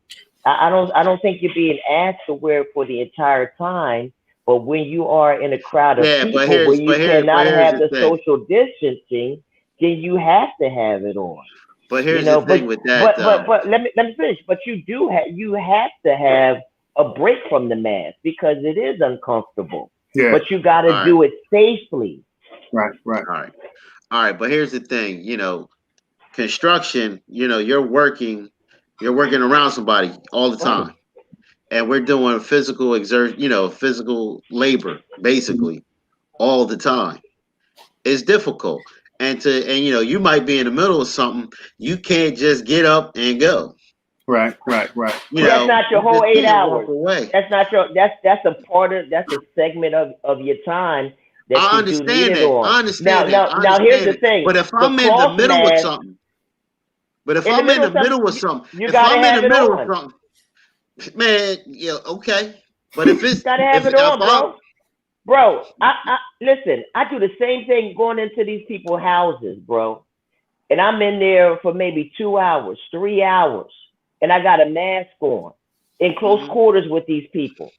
I don't think you're being asked to wear it for the entire time. But when you are in a crowd of people where you cannot have the social distancing, then you have to have it on. But here's the thing with that. But let me finish. But you have to have a break from the mask, because it is uncomfortable. Yeah. But you got to do it safely. Right. All right. But here's the thing. Construction. You're working around somebody all the time. And we're doing physical physical labor, basically, all the time. It's difficult. And you might be in the middle of something. You can't just get up and go. Right. That's not your whole 8 hours. That's not that's a segment of your time that I you do need it that. on. I understand that. Now here's the thing. But if I'm in the middle of something, you gotta have it on. Man, okay. But if it's gotta have it on, bro. I listen. I do the same thing going into these people's houses, bro, and I'm in there for maybe 2 hours, 3 hours, and I got a mask on in close quarters with these people.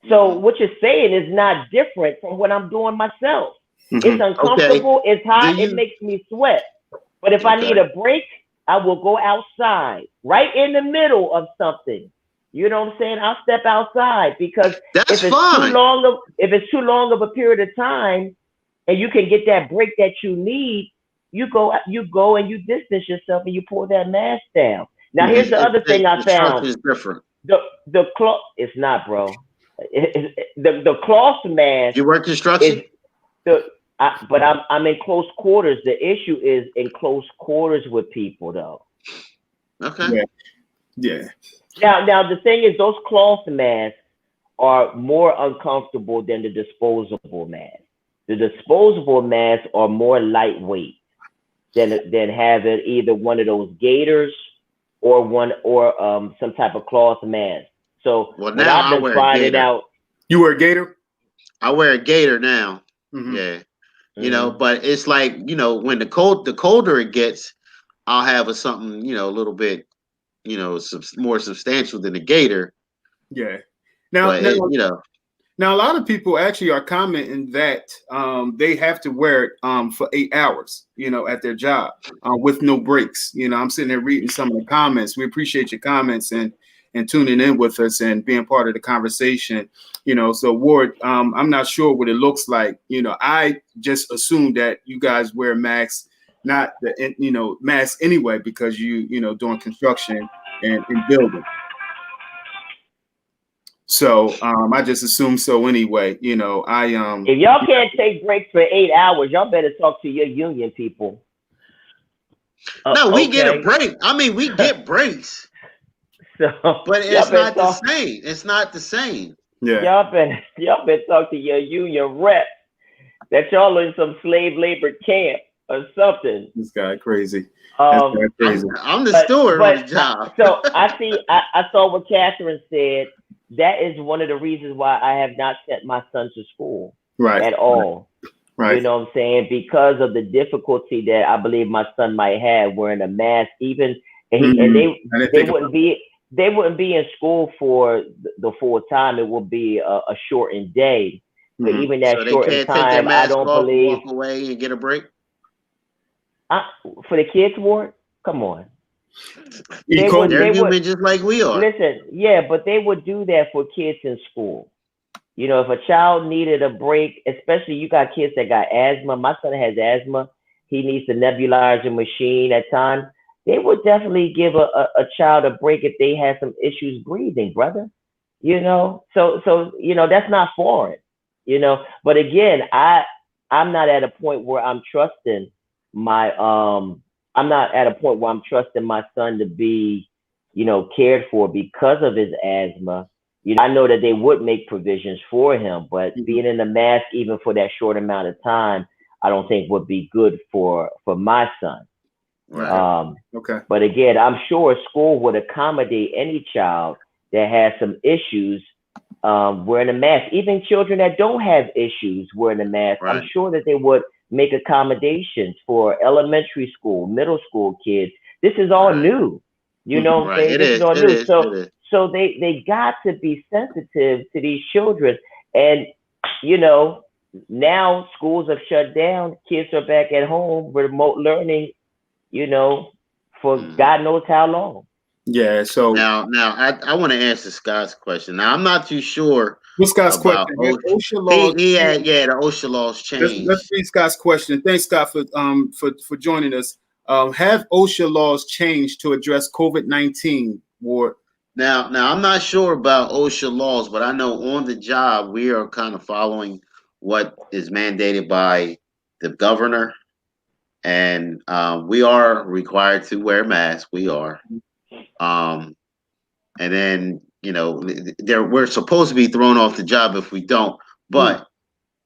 So what you're saying is not different from what I'm doing myself. Mm-hmm. It's uncomfortable. Okay. It's hot. It makes me sweat. But if I need a break, I will go outside, right in the middle of something. You know what I'm saying? I'll step outside, because if it's too long of a period of time, and you can get that break that you need, you go and you distance yourself and you pull that mask down. Now here's the other thing I found. Is different. The cloth. It's not, bro. The cloth mask. You work construction. But I'm in close quarters. The issue is in close quarters with people, though. Okay. Yeah. Now the thing is, those cloth masks are more uncomfortable than the disposable masks. The disposable masks are more lightweight than having either one of those gaiters or some type of cloth mask. So Well, what now I've I been wear a finding gaiter. out, You wear a gator? I wear a gaiter now. Mm-hmm. Yeah. But it's like, when the colder it gets, I'll have something, a little bit, more substantial than the gator. Yeah. But Now, a lot of people actually are commenting that they have to wear it for 8 hours, at their job with no breaks. I'm sitting there reading some of the comments. We appreciate your comments and tuning in with us and being part of the conversation. So Ward, I'm not sure what it looks like. I just assume that you guys wear masks, not the masks anyway, because doing construction and building. So I just assume so anyway. if y'all can't take breaks for 8 hours, y'all better talk to your union people. No, we get a Okay. break. I mean, we get breaks. So But it's not the same. It's not the same. Yeah. Y'all better talk to your union rep that y'all in some slave labor camp or something. This guy crazy. I'm the steward on the job. So I saw what Catherine said. That is one of the reasons why I have not sent my son to school at all. Right. You know what I'm saying? Because of the difficulty that I believe my son might have wearing a mask, even and they wouldn't be in school for the full time. It would be a shortened day. But even that shortened time, I don't believe. Walk away and get a break. For the kids' ward, come on. They're human just like we are. Listen, yeah, but they would do that for kids in school. If a child needed a break, especially you got kids that got asthma. My son has asthma. He needs the nebulizer machine at times. They would definitely give a child a break if they had some issues breathing, brother. So that's not foreign. But again, I'm not at a point where I'm trusting my son to be, cared for because of his asthma. I know that they would make provisions for him, but being in the mask even for that short amount of time, I don't think would be good for my son. Right. Okay. But again, I'm sure school would accommodate any child that has some issues wearing a mask. Even children that don't have issues wearing a mask, right. I'm sure that they would make accommodations for elementary school, middle school kids. This is all new. You know what I'm saying? This is all new. So they got to be sensitive to these children. And, now schools have shut down. Kids are back at home, remote learning, for God knows how long. Yeah. So now I want to answer Scott's question. Now I'm not too sure. What's Scott's question? OSHA laws. The OSHA laws changed. Let's read Scott's question. Thanks, Scott, for joining us. Have OSHA laws changed to address COVID-19, Ward? Now I'm not sure about OSHA laws, but I know on the job we are kind of following what is mandated by the governor, and we are required to wear masks. We are, and then we're supposed to be thrown off the job if we don't, but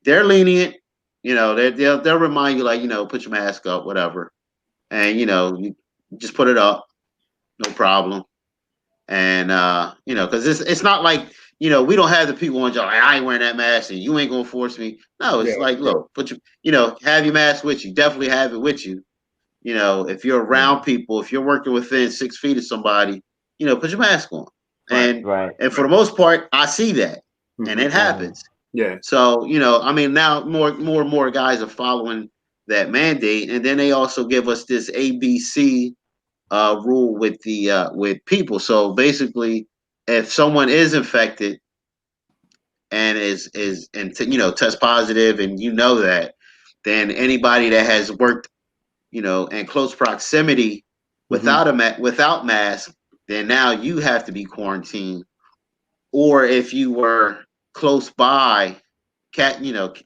they're lenient. They'll remind you put your mask up, whatever, and you just put it up, no problem. And because it's not like we don't have the people on job. I ain't wearing that mask, and you ain't gonna force me. No, it's look, put have your mask with you. Definitely have it with you. If you're around people, if you're working within 6 feet of somebody, put your mask on. And for the most part, I see that, and it happens. Yeah. So now more guys are following that mandate, and then they also give us this ABC rule with people. So basically, if someone is infected and test positive, and that, then anybody that has worked in close proximity without mask, then now you have to be quarantined. Or if you were close by,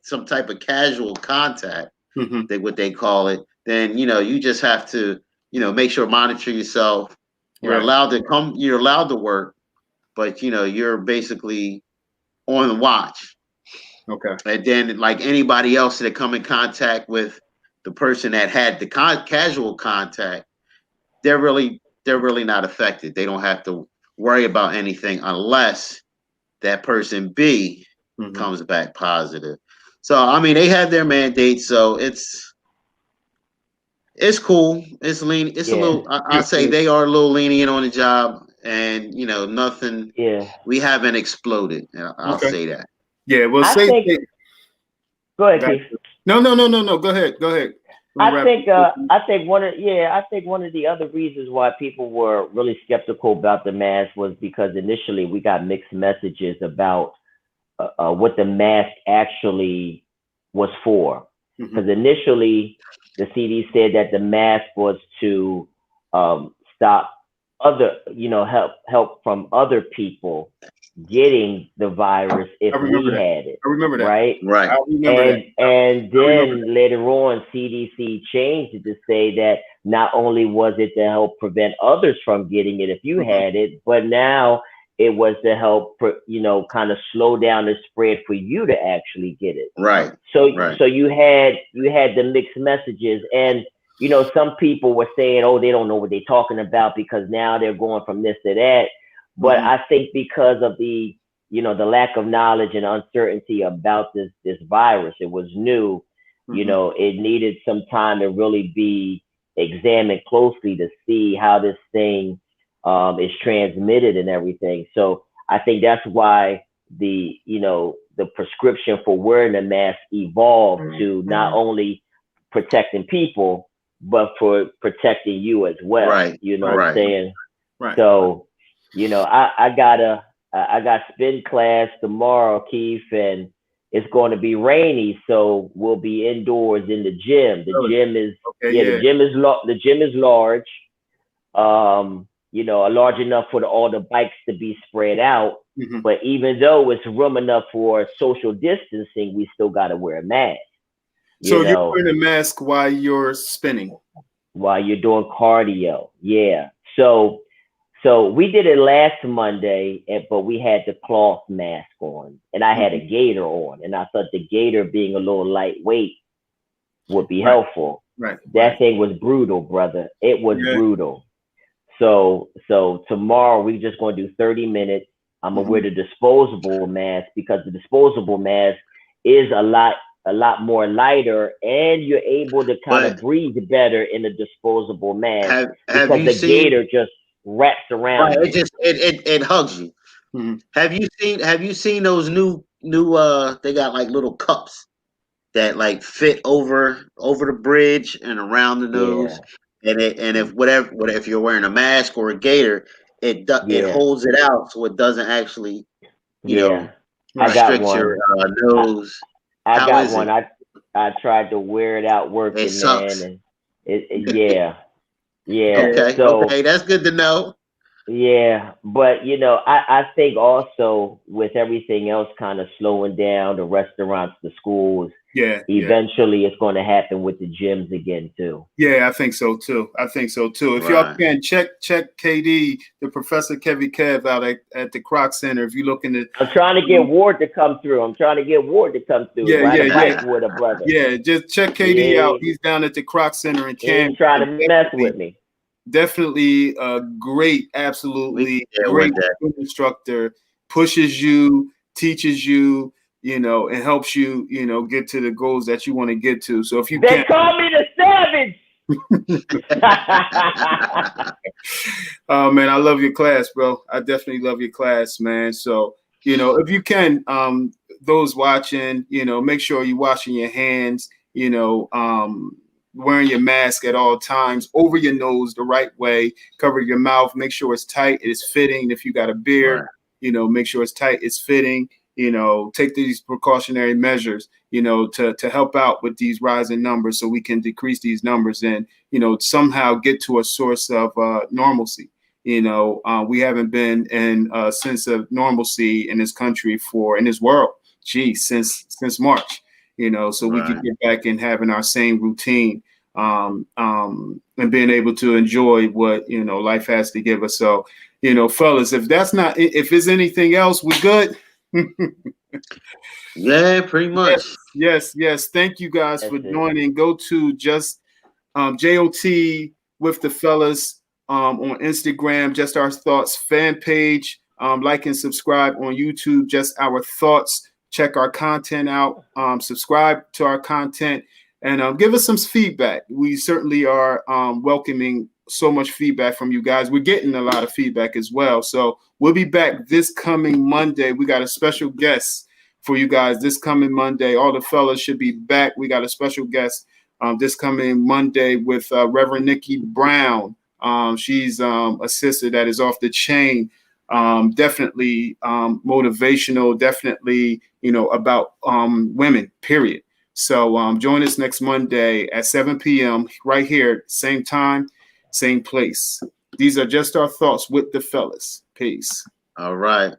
some type of casual contact, what they call it, then you just have to make sure monitor yourself. You're allowed to come. You're allowed to work, but you're basically on watch. Okay. And then, like anybody else that come in contact with the person that had the casual contact, they're really not affected. They don't have to worry about anything unless that person B comes back positive. So I mean, they have their mandate, so it's cool. It's lean. It's a little. I say they are a little lenient on the job, and nothing. Yeah. We haven't exploded. I'll say that. Yeah. Well, I think. Go ahead, Keith. No. Go ahead. I think one of the other reasons why people were really skeptical about the mask was because initially we got mixed messages about what the mask actually was for. Because initially the CD said that the mask was to stop help from other people getting the virus if we had it. I remember that. Right. I remember that. And then later on, CDC changed it to say that not only was it to help prevent others from getting it if you had it, but now it was to help, kind of slow down the spread for you to actually get it. Right. So you had the mixed messages, and some people were saying, oh, they don't know what they're talking about because now they're going from this to that. But I think because of the lack of knowledge and uncertainty about this virus, it was new. It needed some time to really be examined closely to see how this thing is transmitted and everything. So I think that's why the prescription for wearing a mask evolved to not only protecting people, but for protecting you as well. Right. What I'm saying? Right. So, I got spin class tomorrow, Keith, and it's going to be rainy, so we'll be indoors in the gym. The gym is the gym is large. Large enough for all the bikes to be spread out. But even though it's room enough for social distancing, we still got to wear a mask. So you're wearing a mask while you're spinning? While you're doing cardio, yeah. So we did it last Monday, but we had the cloth mask on, and I had a gaiter on, and I thought the gaiter being a little lightweight would be helpful. Right. That thing was brutal, brother. It was brutal. So tomorrow we're just going to do 30 minutes. I'm gonna wear the disposable mask because the disposable mask is a lot more lighter, and you're able to kind of breathe better in the disposable mask because the gaiter just wraps around. Right, it hugs you. Have you seen those new they got like little cups that like fit over the bridge and around the nose, and if you're wearing a mask or a gaiter, it holds it out so it doesn't actually restrict your nose. I got one. I tried to wear it out working, it sucks. man, and yeah. Okay, that's good to know. Yeah, but I think also with everything else kind of slowing down, the restaurants, the schools, eventually it's going to happen with the gyms again too. Yeah, I think so too. If y'all can check KD, the Professor Kevy Kev out at the Croc Center. If you're looking to, I'm trying to get Ward to come through. Ride a bike with a brother. Yeah, just check KD out. He's down at the Croc Center in Canton. He's trying to mess with me. Definitely a great, absolutely great instructor. Pushes you, teaches you, and helps you, get to the goals that you want to get to. So if you they call me the savage. Oh man, I love your class, bro. I definitely love your class, man. So if you can, those watching, make sure you're washing your hands. Wearing your mask at all times, over your nose the right way, cover your mouth, make sure it's tight, it is fitting. If you got a beard, make sure it's tight, it's fitting. Take these precautionary measures, to help out with these rising numbers so we can decrease these numbers and, somehow get to a source of normalcy. We haven't been in a sense of normalcy in this country in this world, since March. So we can get back in having our same routine, and being able to enjoy what, life has to give us. So, fellas, if there's anything else, we good. Yeah, pretty much. Yes. Thank you guys That's for it. joining. Go to just JOT with the fellas on Instagram, Just Our Thoughts fan page. Like and subscribe on YouTube, Just Our Thoughts. Check our content out. Subscribe to our content and give us some feedback. We certainly are welcoming so much feedback from you guys. We're getting a lot of feedback as well. So we'll be back this coming Monday. We got a special guest for you guys this coming Monday. All the fellas should be back. We got a special guest this coming Monday with Reverend Nikki Brown. She's a sister that is off the chain. Definitely motivational, definitely, about women, period. So join us next Monday at 7 p.m. right here, same time, same place. These are just our thoughts with the fellas. Peace. All right.